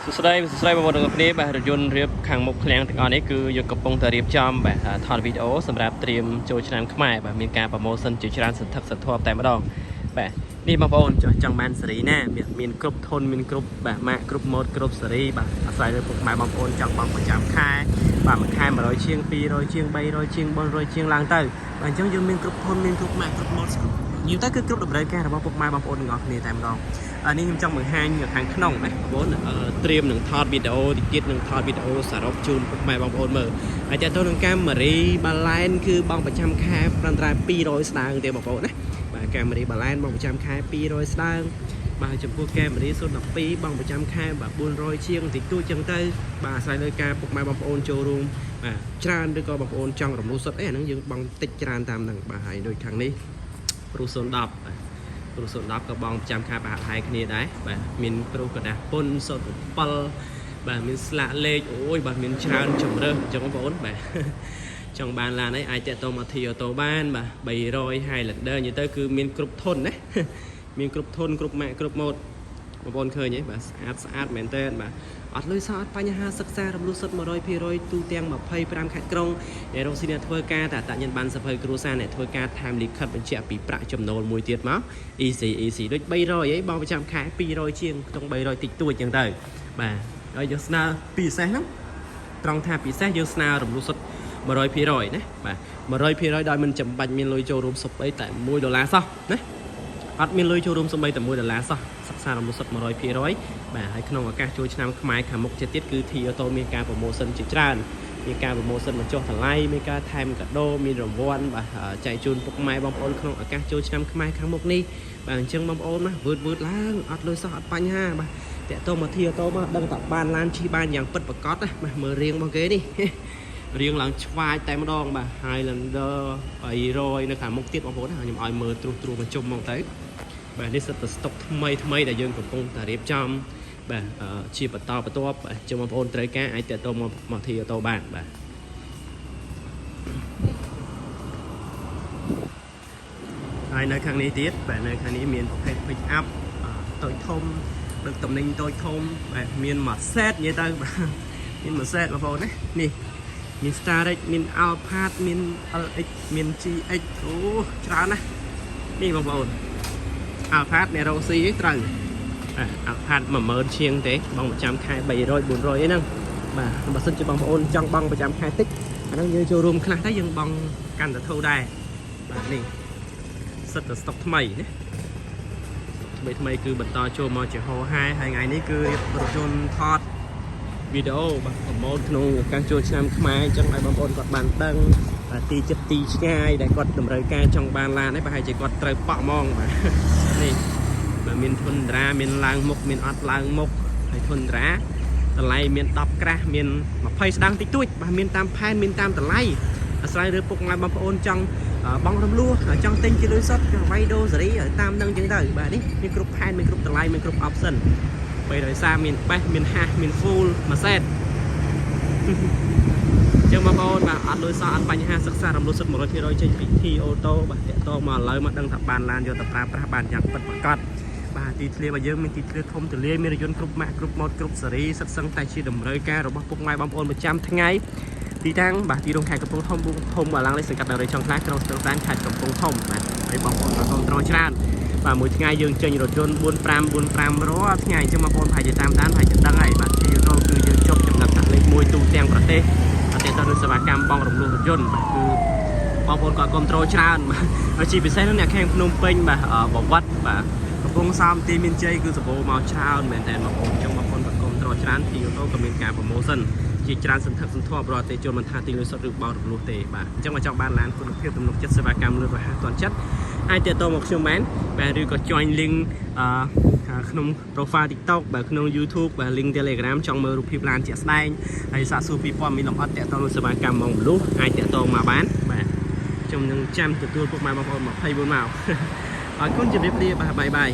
Subscribe vào kênh để bạn dồn riệp hàng một client tiếng Anh ấy cứយកកំពុងតែរៀបចំបាទថតវីដេអូសម្រាប់ត្រៀមចូលឆ្នាំខ្មែរបាទមានការ promotion ជាច្រើនសន្ធឹកសន្ធាប់តែម្ដងបាទនេះបងប្អូនចង់បានសេរីណាមានគ្រប់ធនមានគ្រប់បាទម៉ាកគ្រប់ម៉ូតគ្រប់សេរីបាទអាស្រ័យលើពុកម៉ែបងប្អូនចង់បងប្រចាំខែបាទមួយខែ100ជាង200ជាង300ជាង400ជាងឡើងទៅបាទអញ្ចឹងយើងមានគ្រប់ធនមានគ្រប់ម៉ាកគ្រប់ម៉ូតនិយាយទៅគឺគ្រប់តម្រូវការរបស់ពុកម៉ែបងប្អូនទាំងអស់គ្នាតែម្ដងនេះខ្ញុំចង់បង្ហាញខាងក្នុងណាបងប្អូនត្រៀមនឹងថតវីដេអូតិចទៀតនឹងថតវីដេអូសរុបជូនពុកម៉ែបងប្អូនមើលហើយតើតើនឹងកាមេរ៉ាបាឡែនគឺបងប្រចាំខែប្រហែល200ស្ដើងទេបងប្អូនណាបាទកាមេរ៉ាបាឡែនបងប្រចាំខែ200ស្ដើងបាទចំពោះកាមេរ៉ា012បងប្រចាំខែបាទ400ជាងតិចតួចចឹងទៅបាទអាស្រ័យលើការពុកម៉ែបងប្អូនចូលរួមបាទច្រើនឬក៏បងប្អូនចង់រំលោះសុទ្ធអីអាហ្នឹងយើងបងតិចច្រើនតាមហ្នឹងបាទហើយដូចខាងនេះព្រុស010បាទព្រុស010ក៏បងប្រចាំខែប្រហែលហើយគ្នាដែរបាទមានព្រុសกระดาษពុន07បាទមានស្លាកលេខអូយបាទមានច្រើនជំរើសអញ្ចឹងបងប្អូនបាទចង់បានឡានអីអាចតតមកធីអូតូបានបាទ300 Highlander និយាយទៅគឺមានគ្រប់ធនណាមានគ្រប់ធនគ្រប់ម៉ាកគ្រប់ម៉ូតបងប្អូនឃើញទេបាទស្អាតមែនតើបាទអត់លុយសោះអត់បញ្ហាសិក្សារំលោះសុទ្ធ 100% ទូទាំង25ខេត្តក្រុងអ្នករកស៊ីអ្នកធ្វើការតែអតញ្ញបានសភៅគ្រួសារអ្នកធ្វើការថែមលិខិតបញ្ជាក់ពីប្រាក់ចំណូលមួយទៀតមក easy ដូច300អីបងប្រចាំខែ200ជាងខ្ទង់300តិចតួចចឹងទៅបាទហើយយើងស្នើពិសេសហ្នឹងត្រង់ថាពិសេសយើងស្នើរំលោះសុទ្ធ 100% ណាបាទ 100% ដោយមិនចាំបាច់មានលុយចូលរួមសុទ្ធអីតែ$1សោះណាអត់មានលុយចូលរួមសំបីតែ$1សោះសិក្សារំលោះសុទ្ធ 100% បាទហើយក្នុងឱកាសចូលឆ្នាំខ្មែរខាងមុខទៀតគឺ Toyota មានការ promotion ជាច្រើនមានការ promotion បញ្ចុះតម្លៃមានការថែមកាដូមានរង្វាន់បាទចែកជូនពុកម៉ែបងប្អូនក្នុងឱកាសចូលឆ្នាំខ្មែរខាងមុខនេះបាទអញ្ចឹងបងប្អូនណាវឺតឡើងអត់លុយសោះអត់បញ្ហាបាទតាក់ទងមក Toyota មកដឹងតែបានឡានជិះបានយ៉ាងពិតប្រាកដណាបាទមើលរៀងរបស់គេនេះរៀងឡើងឆ្វាយតែម្ដងបាទ Highlander 300នៅខាងមុខទៀតបងប្អូនណាខ្ញុំឲ្យមើលត្រួសមកជុំមកទៅបាទនេះសិតតែស្តុកថ្មីដែលយើងកំពុងតែរៀបចំបាទជាបន្តបន្ទាប់ជើងបងប្អូនត្រូវការអាចតទៅមកធីអូតូបានបាទហើយនៅខាងនេះទៀតបាទនៅខាងនេះមានប្រភេទ pick up តូចធំដឹកតំណែងតូចធំបាទមានមួយ set និយាយទៅមានមួយ set បងប្អូនណានេះមាន Starrex មាន Alphard មាន LX មាន GX អូច្រើនណាស់នេះបងប្អូនAlphard អ្នករកស៊ីត្រូវAlphard 10000ជាងទេបងប្រចាំខែ300 400អីហ្នឹងបាទបើសិនជាបងប្អូនចង់បងប្រចាំខែតិចអាហ្នឹងយើងចូលរួមខ្លះទៅយើងបងកាន់តែធូរដែរបាទនេះសិតតែស្តុកថ្មីណាថ្មីគឺបន្តចូលមកជាហោហាយហើយថ្ងៃនេះគឺរៀបរថយន្តថតវីដេអូបាទប្រម៉ូទក្នុងឱកាសចូលឆ្នាំខ្មែរអញ្ចឹងឲ្យបងប្អូនគាត់បានដឹងទីចិត្តទីឆ្ងាយដែលគាត់តម្រូវការចង់បានឡាននេះប្រហែលជាគាត់ត្រូវប៉ក់ហ្មងបាទនេះបាទមានធុនត្រាមានឡើងមុខមានអត់ឡើងមុខហើយធុនត្រាតម្លៃមាន10ក្រាស់មាន20ស្ដាងតិចតួចបាទមានតាមផែនមានតាមតម្លៃអាស្រ័យលើពុកម៉ែបងប្អូនចង់បងរំលោះចង់ទិញជាលុយសុទ្ធវាយដូសេរីតាមនឹងអញ្ចឹងទៅបាទនេះមានគ្រប់ផែនមានគ្រប់តម្លៃមានគ្រប់ option 330មានបេះមានហាស់មាន full មួយ set ចឹងបងប្អូនបាទអត់លុយសោះអត់បញ្ហាសិក្សារំលោះសុទ្ធ 100% ចេញពី Toyota បាទតាក់ទងមកឥឡូវមកដឹងថាបានឡានយកទៅប្រើប្រាស់បានយ៉ាងពិតប្រាកដបាទទីធ្លារបស់យើងមានទីធ្លាធំទូលាយមានរថយន្តគ្រប់ម៉ាកគ្រប់ម៉ូតគ្រប់សេរីសិតសឹងតែជាតម្រូវការរបស់ពុកម៉ែបងប្អូនប្រចាំថ្ងៃទីតាំងបាទទីរួមខេត្តកំពង់ធំអាឡាំងនេះសង្កាត់នរេចុងខ្លះក្រុងស្ទឹងត្រែងខេត្តកំពង់ធំបាទហើយបងប្អូនក៏គ្រប់គ្រងច្រើនបាទមួយថ្ងៃយើងចេញរថយន្ត45រាល់ថ្ងៃអញ្ចឹងបងប្អូនប្រហែលជាតាមដានប្រហែលជាដឹងហើយបាទទីរួមគឺយើងចុះចំណាត់លេខ1ទូទាំងប្រទេសអតិថិជនសេវាកម្មបងរំលោះរថយន្តបាទគឺបងប្អូនក៏គ្រប់គ្រងច្រើនបាទហើយជាពិសេសនោះអ្នកខាងភ្នំពេញបាទបវត្តបាទកំពង់សោមទីមានជ័យគឺសម្បូរមកច្រើនមែនតើបងប្អូនអញ្ចឹងបងប្អូនក៏គ្រប់គ្រងច្រើនទីអូតូក៏មានការ promotion ជាច្រើនសន្ធឹកសន្ធាប់រាល់ទេជនមិនថាទីលុយសុទ្ធឬបោករំលោះទេបាទអញ្ចឹងមកចង់បានឡានគុណភាពទំនុកចិត្តសេវាកម្មលឿនរហ័សទាន់ចិត្តអាចទៅមកខ្ញុំបានបាទឬក៏ join link ក្នុង profile TikTok បាទក្នុង YouTube បាទ link Telegram ចង់មើលរូបភាពឡានជាក់ស្ដែងហើយសាកសួរពីព័ត៌មានលម្អិតតាក់ទងនឹងសេវាកម្មមកមនុស្សអាចតាក់ទងមកបានបាទខ្ញុំនឹងចាំទទួលពុកម៉ែបងប្អូន24ម៉ោងអរគុណជម្រាបលាបាទបាយ